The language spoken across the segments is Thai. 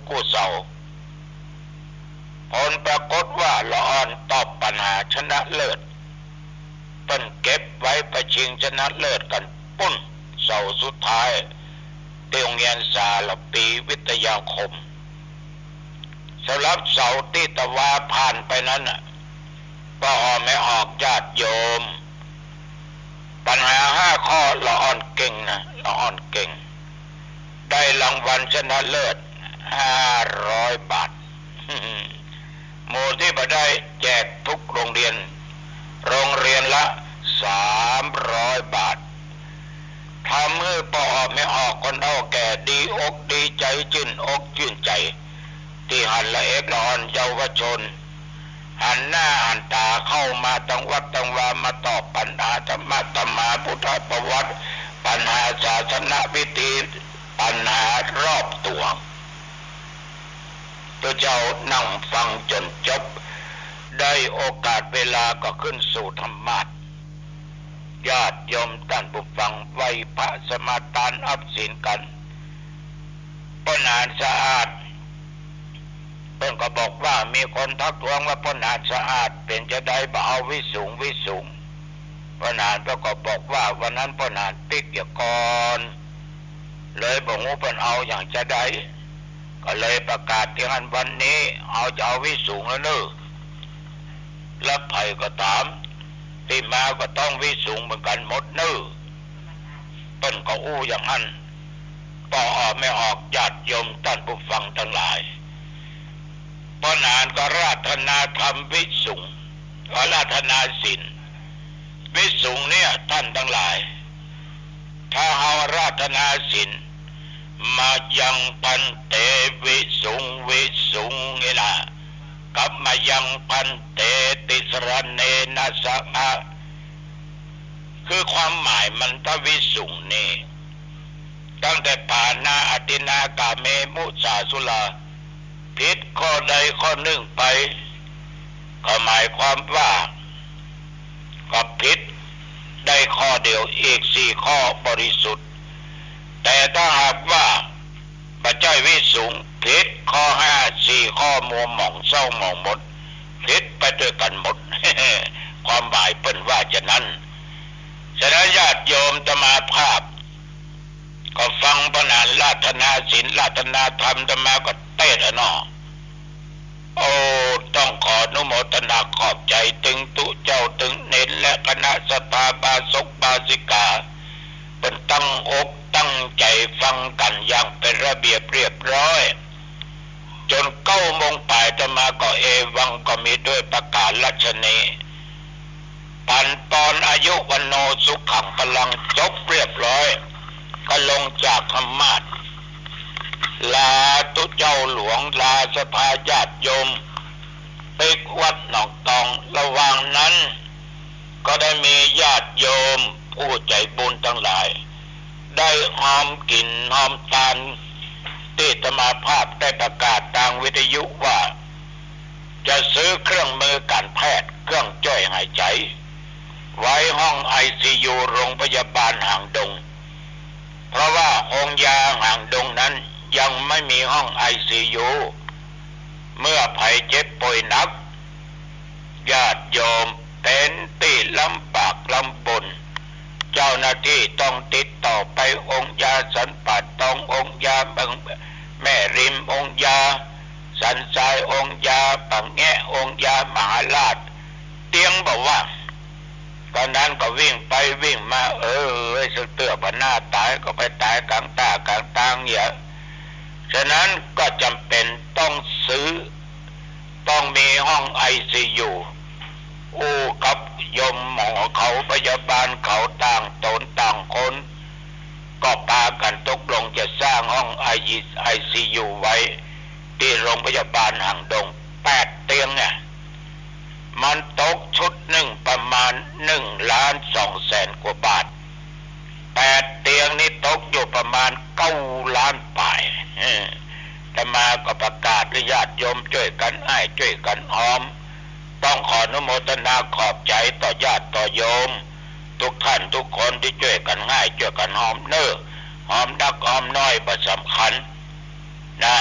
กู้เศร้าผลปรากฏว่าละอ่อนตอบปัญหาชนะเลิศเปิ้นเก็บไว้ประชิงชนะเลิศกันปุ้นเสาสุดท้ายที่โรงเรียนสารปีวิทยาคมสำหรับเสาที่ตะวาผ่านไปนั้นก็ไม่ออกญาติโยมปัญหา5 ข้อละอ่อนเก่งนะละอ่อนเก่งได้รางวัลชนะเลิศ500 บาทหมู่ที่มาได้แจกทุกโรงเรียนละ300 บาททำให้ปอไม่ออกคนเอาแก่ดีอกดีใจชื่นอกชื่นใจที่หันละเอกละอ่อนเยาวชนหันหน้าหันตาเข้ามาตั้งวัดตั้งวามาตอบปัญหาธรรมะธรรมาพุทธประวัติปัญหาศาสนาพิธีปัญหารอบตัวตัวเจ้านั่งฟังจนจบได้โอกาสเวลาก็ขึ้นสู่ธรรมะญาติโยมท่านผู้ฟังไหวพระสมาทานอับศีลกันปนานสะอาดเพิ่นก็บอกว่ามีคนทักท้วงว่าปนานสะอาดเป็นจะได้บ่เอาวิสูงปนานก็บอกว่าวันนั้นปนานปิกอย่าก่อนเลยบอกว่าเพิ่นเอาอย่างจะได้ก็เลยประกาศที่หันวันนี้จะเอาวิสูงแล้วเนอะแล้วไผก็ถามที่มาก็ต้องวิสูงเหมือนกันหมดเนอะเพิ่นก็อู้อย่างนั้นก็ไม่ออกญาติโยมท่านผู้ฟังทั้งหลายปนานก็ราธนาธรรมวิสุงราธนาศีลวิสุงเนี่ยท่านทั้งหลายถ้าเอาราธนาศีลมายังพันเตวิสุงนี่ล่ะกับมายังพันเตติสรเนนะสะอาคือความหมายมันถ้าวิสุงนี่ตั้งแต่ปานาอตินากาเมมุสาสุลาผิดข้อใดข้อหนึ่งไปก็หมายความว่าก็ผิดได้ข้อเดียวอีก4 ข้อบริสุทธิ์แต่ถ้าหากว่าปัจจัยวิสุงผิดข้อ4 ข้อมัวหม่องเศร้าหมองหมดผิดไปด้วยกันหมด ความหมายเป็นว่าจะนั้นฉะนั้นญาติโยมธรรมาภาพก็ฟังปนานราธนาศีลราธนาธรรมธรรมาก็เต้นเนาะต้องขออนุโมทนาขอบใจถึงตุเจ้าถึงเน้นและคณะสภาบาศกบาสิกาเป็นตั้งอกตั้งใจฟังกันอย่างเป็นระเบียบเรียบร้อยจน9 โมงป่ายธรรมาก็เอวังก็มีด้วยประกาศลัชนีปันปอนอายุวันโนสุขังพลังจบเรียบร้อยก็ลงจากธรรมาสลาตุเจ้าหลวงลาสภาญาติโยมปิกวัดหนองตองระหว่างนั้นก็ได้มีญาติโยมผู้ใจบุญทั้งหลายได้หอมกลิ่นหอมตาลที่ธรรมาภาพได้ประกาศทางวิทยุว่าจะซื้อเครื่องมือการแพทย์เครื่องช่วยหายใจไว้ห้อง ICU โรงพยาบาลหางดงเพราะว่าองค์ยาหางดงนั้นยังไม่มีห้อง ICU เมื่อภัยเจ็บป่วยหนักญาติโยมเป็นที่ลำบากลำบนเจ้าหน้าที่ต้องติดต่อไปองค์ยาสันปัดตององค์ยาแม่ริมองค์ยาสันทรายองค์ยาปังแงะองค์ยามหาราชเตียงบอกว่าตอนนั้นก็วิ่งไปวิ่งมาสุดเตื้อหน้าตายก็ไปตายกลางตากลางตางอย่างฉะนั้นก็จำเป็นต้องซื้อต้องมีห้อง ICU กับยมหมอเขาพยาบาลเขาต่างตนต่างคนก็พากันตกลงจะสร้างห้อง ICU ไว้ที่โรงพยาบาลหางดง8 เตียงเนี่ยมันตกชุดหนึ่งประมาณ1,200,000 กว่าบาท8 เตียงนี่ตกอยู่ประมาณ9 ล้านปลายแต่มาก็ประกาศญาติโยมช่วยกันให้ช่วยกันหอมต้องขออนุโมทนาขอบใจต่อญาติต่อโยมทุกท่านทุกคนที่ช่วยกันง่ายช่วยกันหอมเน้อหอมนักหอมน้อยบ่สำคัญนะ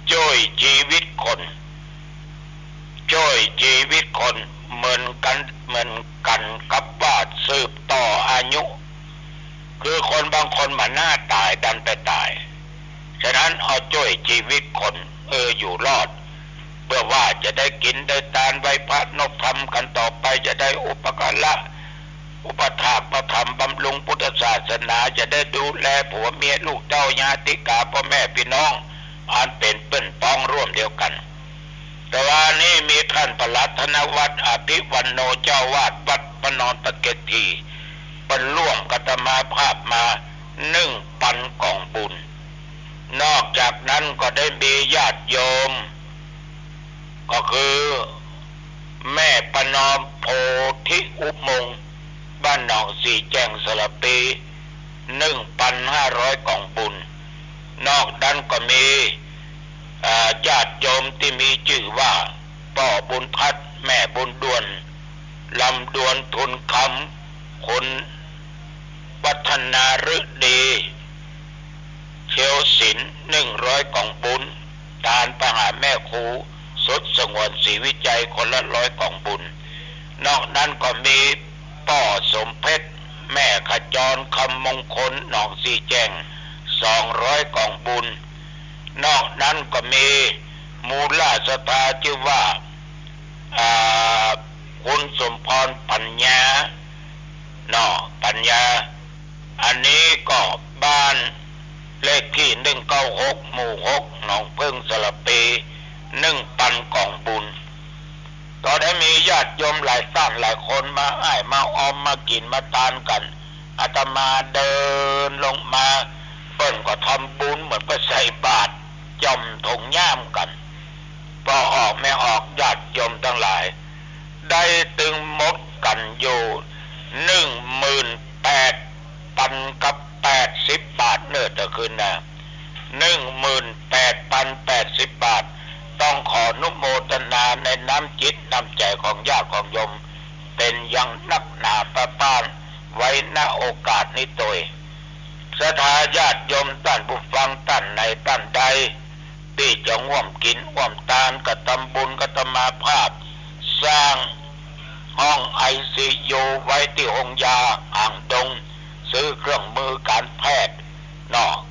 ช่วย ชีวิตคนช่วยชีวิตคนเหมือนกันกับว่าสืบต่ออายุคือคนบางคนมาหน้าตายดันไปตายฉะนั้นเอาช่วยชีวิตคนอยู่รอดเพื่อว่าจะได้กินได้ทานไว้พระนกธรรมกันต่อไปจะได้อุปการะอุปถากประธรรมบำรุงพุทธศาสนาจะได้ดูแลผัวเมียลูกเต้าญาติกาพ่อแม่พี่น้องอันเป็นเปิ้นป้องร่วมเดียวกันแต่ว่านี่มีท่านประหลัดธนวัฒน์อภิวันโนเจ้าวาดวัดพระนอนตะเกตีบรรล่วมกัตมาภาพมา1,000 กล่องบุญนอกจากนั้นก็ได้มีญาติโยมก็คือแม่ประนอมโพธิอุโมงค์บ้านหนองสีแจ้งสระปี 1,500 กล่องบุญนอกนั้นก็มีญาติโยมที่มีชื่อว่าพ่อบุญพัฒน์แม่บุญดวนลำดวนทุนคำคนวัฒนาฤดีเชียวศิลป์100 กล่องบุญทานประหารแม่ครูสุดสงวนศรีวิจัยคนละ100 กล่องบุญนอกนั้นก็มีพ่อสมเพชรแม่ขจรคำมงคลหนองสีแจ้ง200 กล่องบุญนอกนั้นก็มีมูลศรัทธาชื่อว่าคุณสมพรปัญญาปัญญาอันนี้ก็บ้านเลขที่196หมู่6หนองพึ่งสระปี 1,000 กล่องบุญก็ได้มีญาติโยมหลายท่านหลายคนมาอ้ายมาออมมากินมาทานกันอาตมาเดินลงมาเปิ้นก็ทำบุญเหมือนไปใส่บาตรจอมถงย่ามกันพอออกไม่ออกญาติโยมทั้งหลายได้ตึงหมดกันอยู่18,000 กับ80 บาทเนื้อตะคืนนะ18,080 บาทต้องขออนุโมทนาในน้ำจิตน้ำใจของญาติของโยมเป็นอย่างนักหนาประปานไว้ณโอกาสนี้ตัวศรัทธาญาติโยมท่านผู้ฟังท่านในท่านใดที่จะร่วมกินร่วมทานกฐำบุญกฐมาภาพสร้างห้องICUไว้ที่องค์ยาอ่างดงซื้อเครื่องมือการแพทย์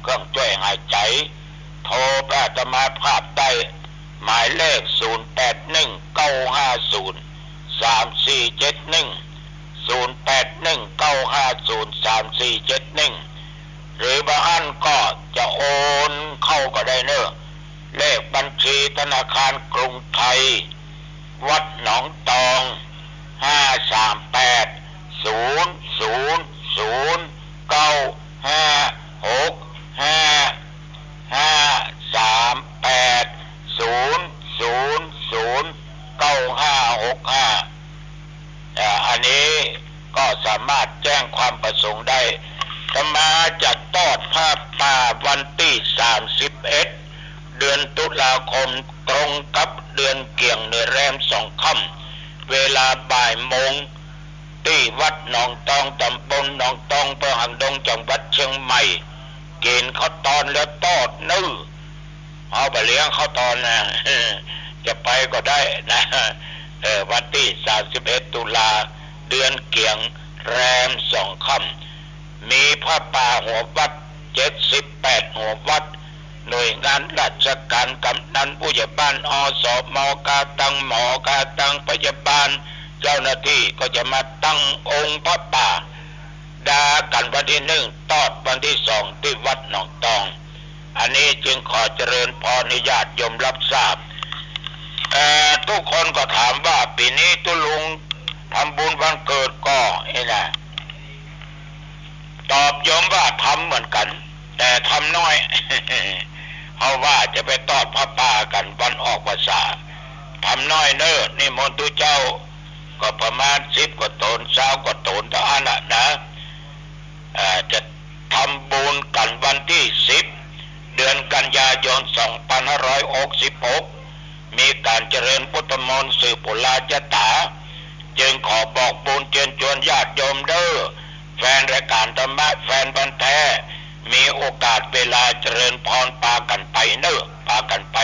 เครื่องช่วยหายใจโทรไปอาตมาภาพได้หมายเลข0819503471 หรือบางอันก็จะโอนเข้าก็ได้เนอะเลขบัญชีธนาคารกรุงไทยวัดหนองตองอันนี้ก็สามารถแจ้งความประสงค์ได้จะมาจัดทอดผ้าป่าวันที่31 เดือนตุลาคมตรงกับเดือนเกี่ยงในแรม2 ค่ำเวลาบ่ายโมงที่วัดหนองตองตำบลหนองตองอำเภอหางดงจังหวัดเชียงใหม่เกณฑ์เขาตอนแล้วทอดนื้อเอาไปเลี้ยงเขาตอนนะจะไปก็ได้นะวันที่31 ตุลาเดือนเกี่ยงแรม2 ค่ำมีผ้าป่าหัววัด78 หัววัดหน่วยงานราชการกำนันผู้ใหญ่บ้านอสมกาตังหมอกาตังพยาบาลเจ้าหน้าที่ก็จะมาตั้งองค์พระป่าดากันวันที่1 ตอดวันที่2ที่วัดหนองตองอันนี้จึงขอเจริญพรให้ญาติโยมรับทราบทุกคนก็ถามว่าปีนี้ตุลุงทำบุญวันเกิดก็นะตอบโยมว่าทำเหมือนกันแต่ทำน้อย เพราะว่าจะไปทอดพระป่ากันวันออกพรรษาทำน้อยเนอะนี่มนตุเจ้าก็ประมาณ10 กว่าตน20 กว่าตนเท่านั้นนะจะทำบุญกันวันที่10 เดือนกันยายน 2566มีการเจริญพุทธมนต์สืบปุราจตาจึงขอบอกบุญเชิญชวนญาติโยมเด้อแฟนรายการธรรมะแฟนบันแท้มีโอกาสเวลาเจริญพรปากันไปเนอะปากันไป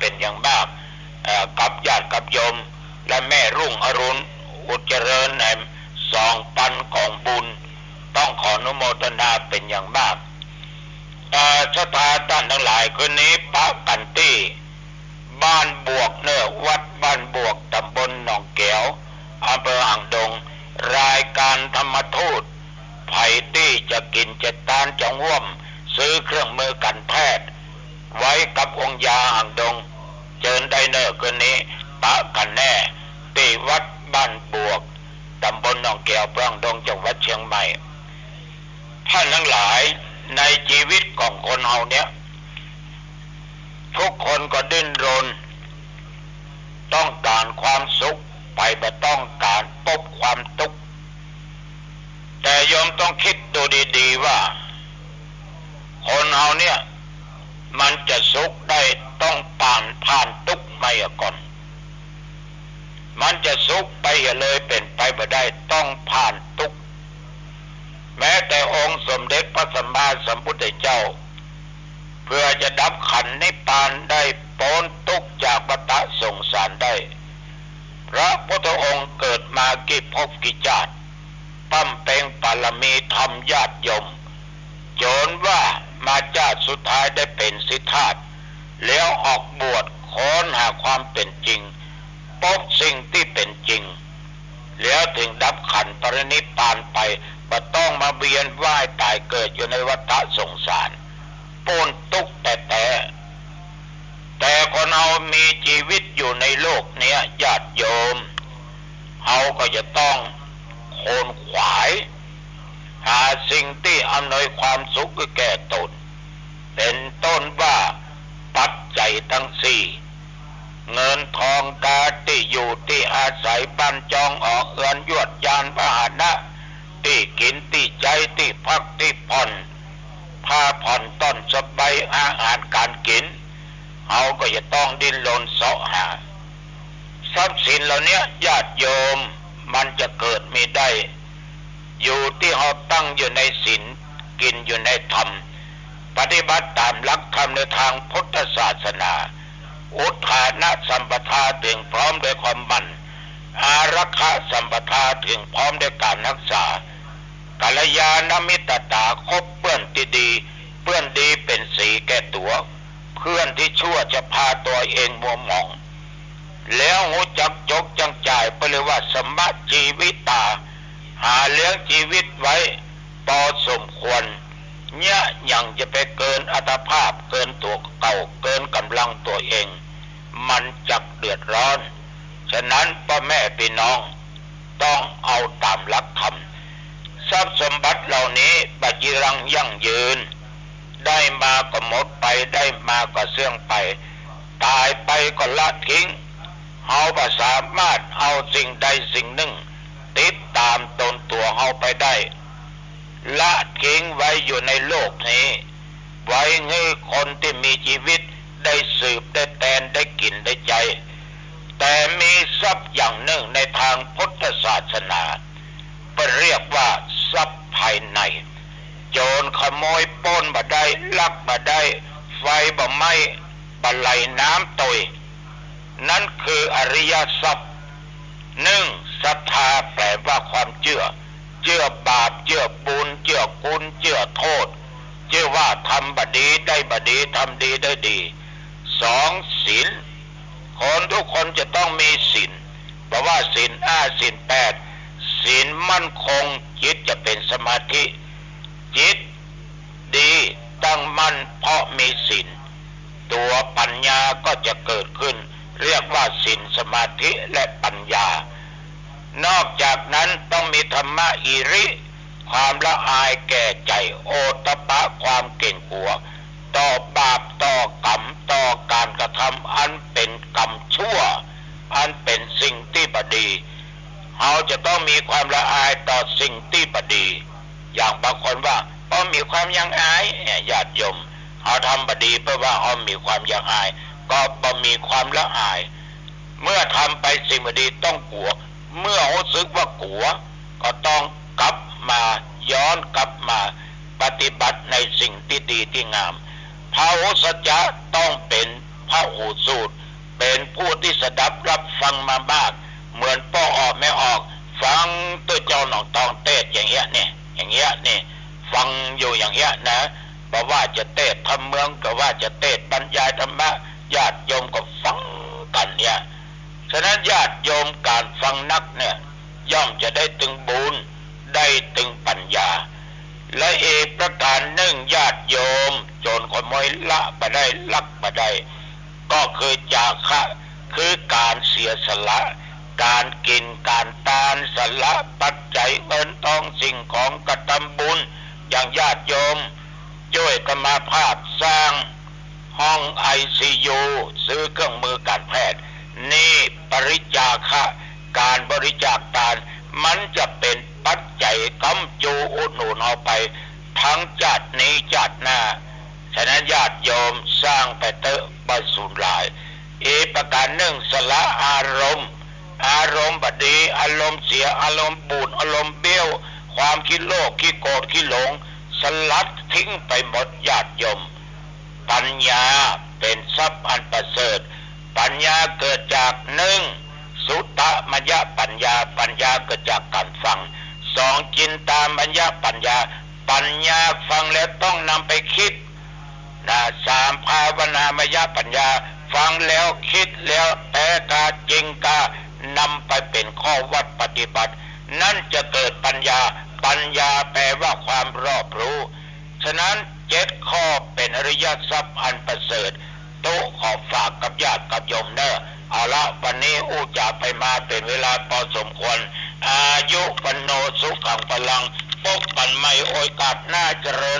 เป็นอย่างมากกับญาติกับโยมและแม่รุ่งอรุณอุจเจริญแห่งสองปันของบุญต้องขออนุโมทนาเป็นอย่างมากชะตาท่านทั้งหลายคืนนี้ปะกันที่บ้านบวกเนื้อวัดบ้านบวกตำบลหนองแก้วอำเภออ่างดงรายการธรรมทูตไผ่ที่จะกินจะตานจะห่วมซื้อเครื่องมือกันแพทย์ไว้กับองค์ยาอ่างดงเจิญได้เนอคืนนี้ปะกันแน่ที่วัดบ้านบวกตำบลหนองแก้วอำเภออ่างดงจังหวัดเชียงใหม่ท่านทั้งหลายในชีวิตของคนเฮาเนี่ยทุกคนก็ดิ้นรนต้องการความสุขไปบ่ต้องการพบความทุกข์แต่โยมต้องคิดดูดีๆว่าคนเฮาเนี่ยมันจะสุขได้ต้องผ่านทุกข์มาก่อนมันจะสุขไปเลยเป็นไปบ่ได้ต้องผ่านทุกข์แม้แต่องค์สมเด็จพระสัมมาสัมพุทธเจ้าเพื่อจะดับขันธ์นิพพานได้พ้นทุกข์จากวัฏสงสารได้พระพุทธองค์เกิดมากี่ภพกี่ชาติปั้มเพ็งบารมีธรรมญาติโยมจนว่ามาชาติสุดท้ายได้เป็นสิทธัตถะแล้วออกบวชค้นหาความเป็นจริงพบสิ่งที่เป็นจริงแล้วถึงดับขันธ์ปรินิพพานไปบ่ต้องมาเวียนว่ายตายเกิดอยู่ในวัฏสงสารพ้นทุกข์แต่คนเรามีชีวิตอยู่ในโลกนี้ญาติโยมเราก็จะต้องโคนขวายหาสิ่งที่อำนวยความสุขแก่ตนเป็นต้นว่าปัจจัยทั้งสี่เงินทองกาที่อยู่ที่อาศัยบ้านจองออกเอือนยวดยานพาหนะที่กินที่ใจที่พักที่ผ่อนผ้าผ่อนต้นสบายอาหารการกินเราก็จะต้องดิ้นรนเสาะหาทรัพย์สินเหล่านี้ญาติโยมมันจะเกิดมีได้อยู่ที่เราตั้งอยู่ในศีลกินอยู่ในธรรมปฏิบัติตามหลักธรรมในทางพุทธศาสนาอุทานะสัมปทาถึงพร้อมด้วยความมั่นอารักขาสัมปทาถึงพร้อมด้วยการรักษากัลยาณมิตรตาคบเพื่อนที่ดีเพื่อนดีเป็นสีแก่ตัวเพื่อนที่ชั่วจะพาตัวเองมัวหมองแล้วหูจักจกจังจ่ายไปเลยว่าสมบัติชีวิตตาหาเลี้ยงชีวิตไว้พอสมควรเนี่ยยังจะไปเกินอัตภาพเกินตัวเก่าเกินกำลังตัวเองมันจักเดือดร้อนฉะนั้นพ่อแม่พี่น้องต้องเอาตามหลักธรรมทรัพย์สมบัติเหล่านี้ปัจจิรังยั่งยืนได้มาก็หมดไปได้มาก็เสื่องไปตายไปก็ละทิ้งเฮาบ่สามารถเอาสิ่งใดสิ่งหนึ่งติดตามตนตัวเฮาไปได้ละทิ้งไว้อยู่ในโลกนี้ไว้ให้คนที่มีชีวิตได้สืบได้แทนได้กินได้ใจแต่มีทรัพย์อย่างหนึ่งในทางพุทธศาสนาเรียกว่าทรัพย์ภายในโจรขโมยปล้นบ่ได้ลักบ่ได้ไฟบ่ไหม้บ่ไหลน้ำตยนั่นคืออริยทรัพย์หนึ่งศรัทธาแปลว่าความเชื่อบาปเชื่อบุญเชื่อคุณเชื่อโทษเชื่อว่าทำบ่ดีได้บ่ดีทำดีได้ดีสองศีลคนทุกคนจะต้องมีศีลเพราะว่าศีลศีลแปดศีลมั่นคงจิตจะเป็นสมาธิจิตดีตั้งมั่นเพราะมีศีลตัวปัญญาก็จะเกิดขึ้นเรียกว่าศีลสมาธิและปัญญานอกจากนั้นต้องมีธรรมะอิริความละอายแก่ใจโอตปะความเก่งกลัวต่อบาปต่อกรรมต่อการกระทำอันเป็นกรรมชั่วอันเป็นสิ่งที่บดีเราจะต้องมีความละอายต่อสิ่งที่บดีอย่างบางคนว่าเขามีความยังอายญาติโยมเขาทำบดีเพราะว่าเขามีความยังอายก็บ่มีความละอายเมื่อทำไปสิ่งบดีต้องกลัวเมื่อรู้สึกว่ากลัวก็ต้องกลับมาย้อนกลับมาปฏิบัติในสิ่งที่ดีที่งามภาวสัจจะต้องเป็นผ พหูสูตรเป็นผู้ที่สดับรับฟังมาบ้างเหมือนพ่อออกไม่ออกฟังตัวเจ้าหนองตองเทศอย่างเงี้ยเนี่ยอย่างเงี้ยนี่ฟังอยู่อย่างเงี้ยนะบอกว่าจะเทศทำเมืองก็ว่าจะเทศบรรยายธรรมะญาติโยมก็ฟังกันเนี่ยฉะนั้นญาติโยมการฟังนักเนี่ยย่อมจะได้ตึงบุญได้ตึงปัญญาและอีกประการหนึ่งญาติโยมโจรขโมยละมาได้ลักมาได้ก็คือจาคะคือการเสียสละการกินการทานสละปัจจัยเงินทองสิ่งของกระทำบุญอย่างญาติโยมช่วยกันมาภาพสร้างห้องICUซื้อเครื่องมือการแพทย์นี่บริจาคการบริจาคทานมันจะเป็นปัจจัยกำจูอุดหนุนเอาไปทั้งจัดนี้จัดหน้าฉะนั้นญาติโยมสร้างไปเตอะบสูญหลายอีกประการหนึ่งสละอารมณ์บดีอารมณ์เสียอารมณ์บูดอารมณ์เบี้ยวความคิดโลภคิดโกรธคิดหลงสลัดทิ้งไปหมดญาติโยมปัญญาเป็นทรัพย์อันประเสริฐปัญญาเกิดจากหนึ่งสุตตมยปัญญาเกิดจากการฟังสองจินตามยปัญญาฟังแล้วต้องนำไปคิดสามภาวนามยปัญญาฟังแล้วคิดแล้วแต่กาจริงกานำไปเป็นข้อวัดปฏิบัตินั่นจะเกิดปัญญาแปลว่าความรอบรู้ฉะนั้น7ข้อเป็นอริยทรัพย์อันประเสริฐโตขอฝากกับญาติกับโยมเนอะเอาละวันนี้อู้จะไปมาเป็นเว